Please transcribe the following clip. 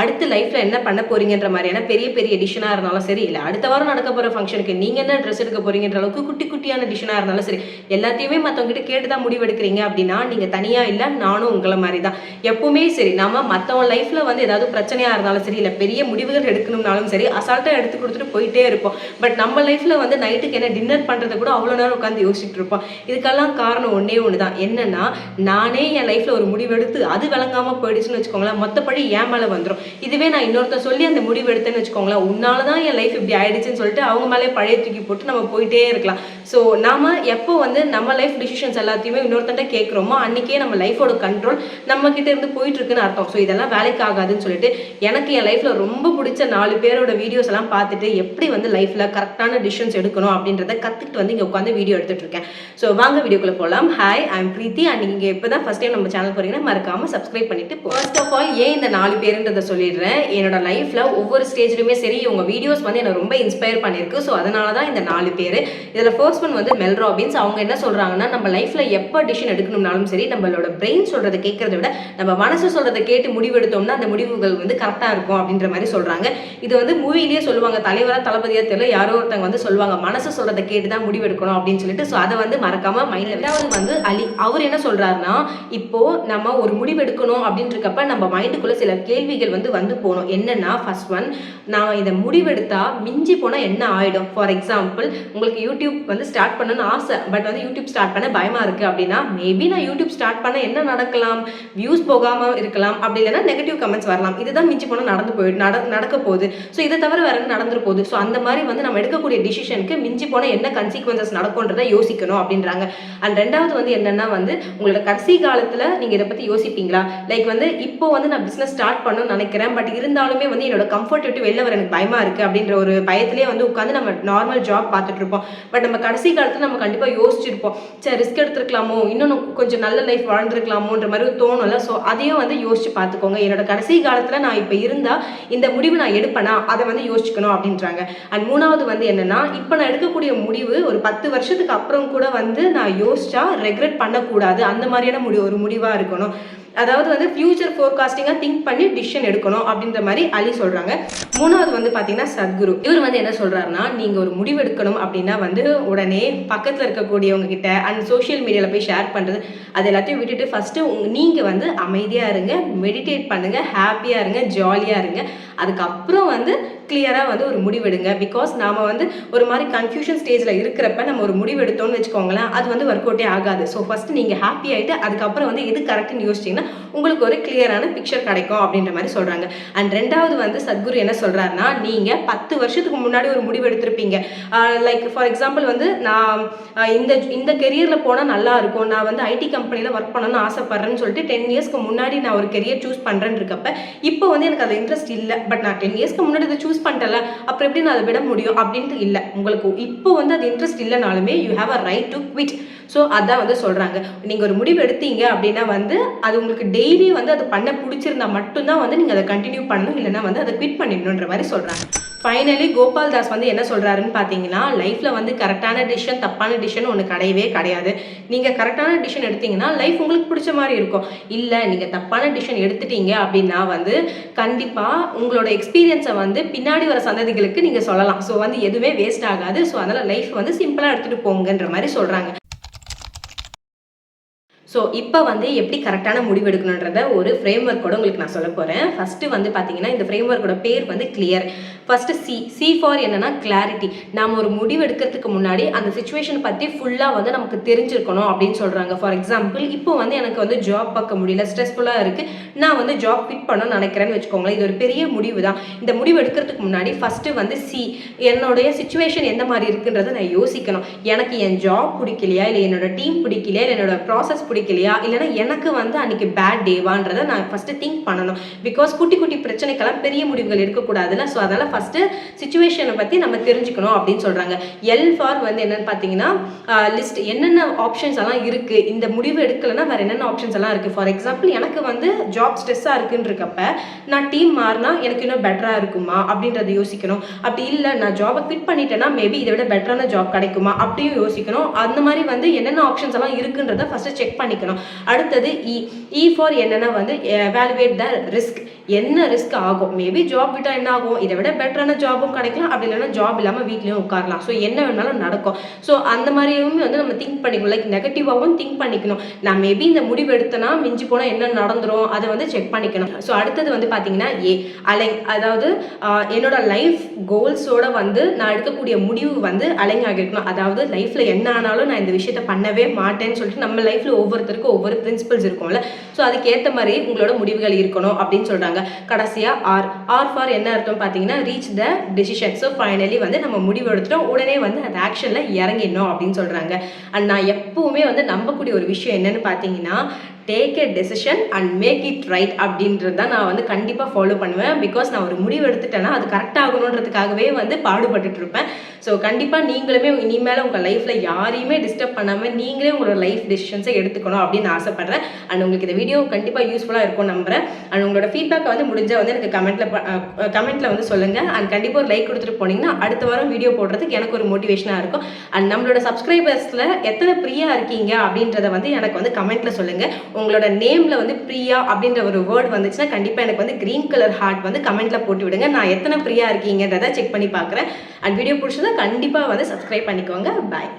அடுத்து லைஃப்பில் என்ன பண்ண போறீங்கன்ற மாதிரியான பெரிய பெரிய டிசிஷனாக இருந்தாலும் சரி, இல்லை அடுத்த வாரம் நடக்க போகிற ஃபங்க்ஷனுக்கு நீங்கள் என்ன ட்ரெஸ் எடுக்க போறீங்கன்ற அளவுக்கு குட்டி குட்டியான டிசிஷனாக இருந்தாலும் சரி, எல்லாத்தையுமே மற்றவங்ககிட்ட கேட்டு தான் முடிவெடுக்கிறீங்க அப்படின்னா நீங்கள் தனியாக இல்லை, நானும் உங்களை மாதிரி தான். எப்பவுமே சரி, நம்ம மற்றவங்க லைஃப்பில் வந்து ஏதாவது பிரச்சனையாக இருந்தாலும் சரி, இல்லை பெரிய முடிவுகள் எடுக்கணும்னாலும் சரி, அசால்ட்டாக எடுத்து கொடுத்துட்டு போயிட்டே இருப்போம். பட் நம்ம லைஃப்பில் வந்து நைட்டுக்கு என்ன டின்னர் பண்ணுறதை கூட அவ்வளோ நேரம் உட்காந்து யோசிச்சுட்டு இருப்போம். இதுக்கெல்லாம் காரணம் ஒன்றே ஒன்று தான். என்னன்னா, நானே என் லைஃப்பில் ஒரு முடிவெடுத்து அது விளங்காமல் போயிடுச்சுன்னு வச்சுக்கோங்களேன், மொத்தப்படி என் மேலே வந்துடும். இதுவே நான் இன்னொருத்தர் சொல்லி அந்த முடிவு எடுத்தேன்னு வச்சுக்கோங்களேன், உன்னால தான் என் லைஃப் இப்படி ஆயிடுச்சுன்னு சொல்லிட்டு அவங்க மேலே பழைய தூக்கி போட்டு நம்ம போயிட்டே இருக்கலாம். ஸோ நாம எப்போ வந்து நம்ம லைஃப் டிசிஷன்ஸ் எல்லாத்தையுமே இன்னொருத்தன்ட்ட கேட்குறோமோ அன்றைக்கே நம்ம லைஃபோட கண்ட்ரோல் நம்ம கிட்ட இருந்து போயிட்டு இருக்குன்னு அர்த்தம். ஸோ இதெல்லாம் வேலைக்கு ஆகாதுன்னு சொல்லிட்டு எனக்கு என் லைஃப்பில் ரொம்ப பிடிச்ச 4 பேரோட வீடியோஸ் எல்லாம் பார்த்துட்டு எப்படி வந்து லைஃப்பில் கரெக்டான டிசிஷன்ஸ் எடுக்கணும் அப்படின்றத கற்றுக்கிட்டு வந்து இங்கே உட்காந்து வீடியோ எடுத்துட்டு இருக்கேன். ஸோ வாங்க வீடியோக்குள்ளே போகலாம். Hi, I am Preethi and நீங்கள் இப்போ தான் ஃபஸ்ட் டைம் நம்ம சேனல் போகிறீங்கன்னா மறக்காமல் சப்ஸ்கிரைப் பண்ணிட்டு ஃபர்ஸ்ட் ஆஃப் ஆல் ஏன் இந்த 4 பேருன்றதை சொல்லிடுறேன். என்னோட லைஃப்பில் ஒவ்வொரு ஸ்டேஜ்லையுமே சரி, உங்க வீடியோஸ் வந்து என்னை ரொம்ப இன்ஸ்பயர் பண்ணியிருக்கு. ஸோ அதனால தான் இந்த 4 பேர். இதில் ஃபர்ஸ்ட் ஒன் வந்து மெல் ராபின்ஸ். அவங்க என்ன சொல்கிறாங்கன்னா, நம்ம லைஃப்பில் எப்போ டிசிஷன் எடுக்கணும்னாலும் சரி, நம்மளோட பிரெயின் சொல்கிறத கேட்கறத விட நம்ம மனசு சொல்கிறத கேட்டு முடிவெடுத்தோம்னா அந்த முடிவுகள் வந்து கரெக்டாக இருக்கும் அப்படின்ற மாதிரி சொல்கிறாங்க. இது வந்து மூவிலேயே சொல்லுவாங்க, தலைவராக தளபதியாக தெரியல, யாரோ ஒருத்தவங்க வந்து சொல்லுவாங்க மனசு சொல்கிறத கேட்டு தான் முடிவெடுக்கணும் அப்படின்னு சொல்லிட்டு. ஸோ அதை வந்து மறக்காம மைண்டில். ரெண்டாவது வந்து அலி. அவர் என்ன சொல்கிறாருன்னா, இப்போ நம்ம ஒரு முடிவெடுக்கணும் அப்படின்றக்கப்ப நம்ம மைண்டுக்குள்ளே சில கேள்விகள் வந்து போகணும். என்னன்னா, ஃபர்ஸ்ட் ஒன், நான் இதை முடிவெடுத்தா மிஞ்சி போனால் என்ன ஆகிடும். ஃபார் எக்ஸாம்பிள், உங்களுக்கு யூடியூப் வந்து ஸ்டார்ட் பண்ணணும்னு ஆசை, பட் வந்து யூடியூப் ஸ்டார்ட் பண்ண பயமாக இருக்குது அப்படின்னா, மேபி நான் யூடியூப் ஸ்டார்ட் பண்ண என்ன நடக்கலாம், வியூஸ் போகாமல் இருக்கலாம், அப்படி இல்லைன்னா நெகட்டிவ் கமெண்ட்ஸ் வரலாம். இதுதான் மிஞ்சி போனால் நடக்க போகுது. ஸோ இதை தவிர வேற என்ன நடந்துரு போகுது. ஸோ அந்த மாதிரி வந்து நம்ம எடுக்கக்கூடிய டிசிஷனுக்கு மிஞ்சி போனால் என்ன கன்சிக்வன்சஸ் நடக்கும்ன்றதை யோசிக்கணும் அப்படின்றாங்க. அண்ட் ரெண்டாவது வந்து என்னன்னா, வந்து உங்களோட கடைசி காலத்தில் நீங்கள் இதை பற்றி யோசிப்பீங்களா. லைக் வந்து இப்போ வந்து நான் பிஸ்னஸ் ஸ்டார்ட் பண்ணணும்னு நினைக்கிறேன், பட் இருந்தாலுமே வந்து என்னோட கம்ஃபர்ட் விட்டு வெளில வர எனக்கு பயமாக இருக்குது அப்படின்ற ஒரு பயத்திலே வந்து உட்காந்து நம்ம நார்மல் ஜாப் பார்த்துட்டு இருப்போம். பட் நம்ம கடைசி காலத்தில் நம்ம கண்டிப்பாக யோசிச்சிருப்போம், சரி ரிஸ்க் எடுத்துருக்கலாமோ, இன்னும் கொஞ்சம் நல்ல லைஃப் வாழ்ந்துருக்கலாமோன்ற மாதிரி தோணும்ல. ஸோ அதையும் வந்து யோசிச்சு பார்த்துக்கோங்க. என்னோட கடைசி காலத்தில் நான் இப்போ இருந்தால் இந்த முடிவு நான் எடுப்பேனா, அதை வந்து யோசிச்சுக்கணும் அப்படின்றாங்க. அண்ட் மூணாவது வந்து என்னன்னா, இப்போ நான் எடுக்கக்கூடிய முடிவு ஒரு 10 வருஷத்துக்கு அப்புறம் கூட வந்து நான் யோசிச்சா ரெக்ரெட் பண்ணக்கூடாது, அந்த மாதிரியான ஒரு முடிவாக இருக்கணும். அதாவது வந்து ஃபியூச்சர் ஃபோர்காஸ்டிங்காக திங்க் பண்ணி டிசிஷன் எடுக்கணும் அப்படின்ற மாதிரி அலி சொல்கிறாங்க. மூணாவது வந்து பார்த்தீங்கன்னா சத்குரு. இவர் வந்து என்ன சொல்கிறாருன்னா, நீங்கள் ஒரு முடிவு எடுக்கணும் அப்படின்னா வந்து உடனே பக்கத்தில் இருக்கக்கூடியவங்க கிட்ட அண்ட் சோஷியல் மீடியாவில் போய் ஷேர் பண்ணுறது அது எல்லாத்தையும் விட்டுட்டு ஃபஸ்ட்டு நீங்கள் வந்து அமைதியாக இருங்க, மெடிடேட் பண்ணுங்கள், ஹாப்பியாக இருங்க, ஜாலியாக இருங்க. அதுக்கப்புறம் வந்து கிளியராக வந்து ஒரு முடிவெடுங்க. பிகாஸ் நாம் வந்து ஒரு மாதிரி கன்ஃபியூஷன் ஸ்டேஜில் இருக்கிறப்ப நம்ம ஒரு முடிவு எடுத்தோம்னு வச்சுக்கோங்களேன், அது வந்து ஒர்க் அவுட்டே ஆகாது. ஸோ ஃபஸ்ட்டு நீங்கள் ஹாப்பி ஆகிட்டு அதுக்கப்புறம் வந்து எது கரெக்டுன்னு யோசிச்சிங்கன்னா உங்களுக்கு ஒரு கிளியரான பிக்சர் கிடைக்கும் அப்படின்ற மாதிரி சொல்கிறாங்க. அண்ட் ரெண்டாவது வந்து சத்குரு என்ன சொல்கிறாருன்னா, நீங்கள் 10 வருஷத்துக்கு முன்னாடி ஒரு முடிவு எடுத்திருப்பீங்க. லைக் ஃபார் எக்ஸாம்பிள் வந்து நான் இந்த கெரியரில் போனால் நல்லா இருக்கும், நான் வந்து ஐடி கம்பெனியில் ஒர்க் பண்ணணும்னு ஆசைப்பட்றேன்னு சொல்லிட்டு 10 இயர்ஸ்க்கு முன்னாடி நான் ஒரு கெரியர் சூஸ் பண்ணுறேன்னு இருக்கப்ப இப்போ வந்து எனக்கு அது இன்ட்ரெஸ்ட் இல்லை, பட் நான் 10 இயர்ஸ்க்கு முன்னாடி அதை சூஸ் பண்ணிட்டல, அப்புறம் எப்படி நான் அதை விட முடியும் அப்படின்ட்டு இல்லை. உங்களுக்கு இப்போ வந்து அது இன்ட்ரெஸ்ட் இல்லைனாலுமே you have a right to quit. So அதான் வந்து சொல்கிறாங்க, நீங்கள் ஒரு முடிவு எடுத்தீங்க அப்படின்னா வந்து அது உங்களுக்கு டெய்லி வந்து அது பண்ண பிடிச்சிருந்தா மட்டும்தான் வந்து நீங்கள் அதை கண்டினியூ பண்ணணும், இல்லைன்னா வந்து அதை குவிட் பண்ணிடணுன்ற மாதிரி சொல்கிறாங்க. ஃபைனலி கோபால் தாஸ் வந்து என்ன சொல்கிறாருன்னு பார்த்தீங்கன்னா, லைஃப்பில் வந்து கரெக்டான டிசிஷன் தப்பான டிசிஷன் ஒன்று கிடையவே கிடையாது. நீங்கள் கரெக்டான டிசிஷன் எடுத்தீங்கன்னா லைஃப் உங்களுக்கு பிடிச்ச மாதிரி இருக்கும். இல்லை நீங்கள் தப்பான டிசிஷன் எடுத்துட்டீங்க அப்படின்னா வந்து கண்டிப்பாக உங்களோட எக்ஸ்பீரியன்ஸை வந்து பின்னாடி வர சந்ததிகளுக்கு நீங்கள் சொல்லலாம். ஸோ வந்து எதுவுமே வேஸ்ட் ஆகாது. ஸோ அதனால் லைஃப் வந்து சிம்பிளாக எடுத்துகிட்டு போங்கன்ற மாதிரி சொல்கிறாங்க. ஸோ இப்போ வந்து எப்படி கரெக்டான முடிவு எடுக்கணுன்றத ஒரு ஃப்ரேம் ஒர்க்கோட உங்களுக்கு நான் சொல்ல போகிறேன். ஃபஸ்ட்டு வந்து பார்த்தீங்கன்னா, இந்த ஃப்ரேம் ஒர்க்கோட பேர் வந்து கிளியர். ஃபஸ்ட்டு சி ஃபார் என்னன்னா கிளாரிட்டி. நாம் ஒரு முடிவு எடுக்கிறதுக்கு முன்னாடி அந்த சுச்சுவேஷன் பற்றி ஃபுல்லாக வந்து நமக்கு தெரிஞ்சிருக்கணும் அப்படின்னு சொல்கிறாங்க. ஃபார் எக்ஸாம்பிள், இப்போ வந்து எனக்கு வந்து ஜாப் பார்க்க முடியல, ஸ்ட்ரெஸ்ஃபுல்லாக இருக்குது, நான் வந்து ஜாப் குவிட் பண்ணணும்னு நினைக்கிறேன்னு வச்சுக்கோங்களேன். இது ஒரு பெரிய முடிவு தான். இந்த முடிவு எடுக்கிறதுக்கு முன்னாடி ஃபஸ்ட்டு வந்து என்னுடைய சுச்சுவேஷன் எந்த மாதிரி இருக்குன்றதை நான் யோசிக்கணும். எனக்கு என் ஜாப் பிடிக்கலையா, இல்லை என்னோட டீம் பிடிக்கலையா, இல்லை என்னோட ப்ராசஸ் பிடிக்கலையா, இல்லைனா எனக்கு வந்து அன்னைக்கு பேட் டேவான்றதை நான் ஃபஸ்ட்டு திங்க் பண்ணணும். பிகாஸ் குட்டி குட்டி பிரச்சனைக்கெல்லாம் பெரிய முடிவுகள் எடுக்கக்கூடாதுல்ல. ஸோ அதனால் ஃபஸ்ட்டு சிச்சுவேஷனை பற்றி நம்ம தெரிஞ்சுக்கணும் அப்படின்னு சொல்கிறாங்க. எல் ஃபார் வந்து என்னென்னு பார்த்தீங்கன்னா லிஸ்ட், என்னென்ன ஆப்ஷன்ஸ் எல்லாம் இருக்குது, இந்த முடிவு எடுக்கலைன்னா வேறு என்னென்ன ஆப்ஷன்ஸ் எல்லாம் இருக்குது. ஃபார் எக்ஸாம்பிள், எனக்கு வந்து ஜாப் ஸ்ட்ரெஸ்ஸாக இருக்குன்றக்கப்ப நான் டீம் மாறினா எனக்கு இன்னும் பெட்டராக இருக்குமா அப்படின்றத யோசிக்கணும். அப்படி இல்லை நான் ஜாபை குவிட் பண்ணிட்டேன்னா மேபி இதை விட பெட்டரான ஜாப் கிடைக்குமா அப்படியும் யோசிக்கணும். அந்த மாதிரி வந்து என்னென்ன ஆப்ஷன்ஸ் எல்லாம் இருக்குன்றத ஃபஸ்ட்டு செக் பண்ணிக்கணும். அடுத்தது இ ஃபார் என்னன்னா வந்து எவாலுவேட் த ரிஸ்க். என்ன ரிஸ்க் ஆகும், மேபி ஜாப் விட்டா என்ன ஆகும், இதை விட பெட்டரான ஜாபும் கிடைக்கலாம், அப்படி இல்லைன்னா ஜாப் இல்லாமல் வீட்லயும் உட்காரலாம். ஸோ என்ன வேணாலும் நடக்கும். ஸோ அந்த மாதிரியுமே வந்து நம்ம திங்க் பண்ணிக்கணும், லைக் நெகட்டிவாகவும் திங்க் பண்ணிக்கணும். நான் மேபி இந்த முடிவு எடுத்தேன்னா மிஞ்சி போனால் என்ன நடந்துரும் அதை வந்து செக் பண்ணிக்கணும். ஸோ அடுத்தது வந்து பார்த்தீங்கன்னா அலைன், அதாவது என்னோட லைஃப் கோல்ஸோட வந்து நான் எடுக்கக்கூடிய முடிவு வந்து அலைன் ஆகிருக்கணும். அதாவது லைஃப்ல என்ன ஆனாலும் நான் இந்த விஷயத்த பண்ணவே மாட்டேன்னு சொல்லிட்டு நம்ம லைஃப்ல ஒவ்வொருத்தருக்கும் ஒவ்வொரு பிரின்சிபல்ஸ் இருக்கும்ல. ஸோ அதுக்கேற்ற மாதிரி உங்களோட முடிவுகள் இருக்கணும் அப்படின்னு சொல்றாங்க. கடைசியா ஆர் ஃபார் என்ன அர்த்தம் பார்த்தீங்கன்னா reach the decision. So finally வந்து நம்ம முடிவு எடுத்துட்டோம், உடனே வந்து அந்த ஆக்ஷன்ல இறங்கிடணும் அப்படின்னு சொல்றாங்க. அண்ட் நான் எப்பவுமே வந்து நம்பக்கூடிய ஒரு விஷயம் என்னன்னு பார்த்தீங்கன்னா take a decision and make it right அப்படின்றது தான் நான் வந்து கண்டிப்பாக ஃபாலோ பண்ணுவேன். பிகாஸ் நான் ஒரு முடிவு எடுத்துட்டேன்னா அது கரெக்ட் ஆகணுன்றதுக்காகவே வந்து பாடுபட்டுட்டு இருப்பேன். ஸோ கண்டிப்பாக நீங்களுமே இனிமேல் உங்கள் லைஃப்பில் யாரையுமே டிஸ்டர்ப் பண்ணாமல் நீங்களே உங்களோட லைஃப் டெசிஷன்ஸை எடுத்துக்கணும் அப்படின்னு ஆசைப்படுறேன். அண்ட் உங்களுக்கு இந்த வீடியோ கண்டிப்பாக யூஸ்ஃபுல்லாக இருக்கும் நம்புறேன். அண்ட் உங்களோட ஃபீட்பேக்கை வந்து முடிஞ்சால் வந்து எனக்கு கமெண்ட்டில் வந்து சொல்லுங்கள். அண்ட் கண்டிப்பாக ஒரு லைக் கொடுத்துட்டு போனீங்கன்னா அடுத்த வாரம் வீடியோ போடுறதுக்கு எனக்கு ஒரு மோட்டிவேஷனாக இருக்கும். அண்ட் நம்மளோட சப்ஸ்கிரைபர்ஸில் எத்தனை பிரியா இருக்கீங்க அப்படின்றத வந்து எனக்கு வந்து கமெண்ட்டில் சொல்லுங்கள். உங்களோட நேம்ல வந்து பிரியா அப்படின்ற ஒரு வேர்ட் வந்துச்சுன்னா கண்டிப்பா எனக்கு வந்து கிரீன் கலர் ஹார்ட் வந்து கமெண்ட்ல போட்டு விடுங்க. நான் எத்தனை பிரியா இருக்கீங்கன்றதை செக் பண்ணி பார்க்குறேன். அண்ட் வீடியோ பிடிச்சதா கண்டிப்பா வந்து சப்ஸ்கிரைப் பண்ணிக்கோங்க. பாய்.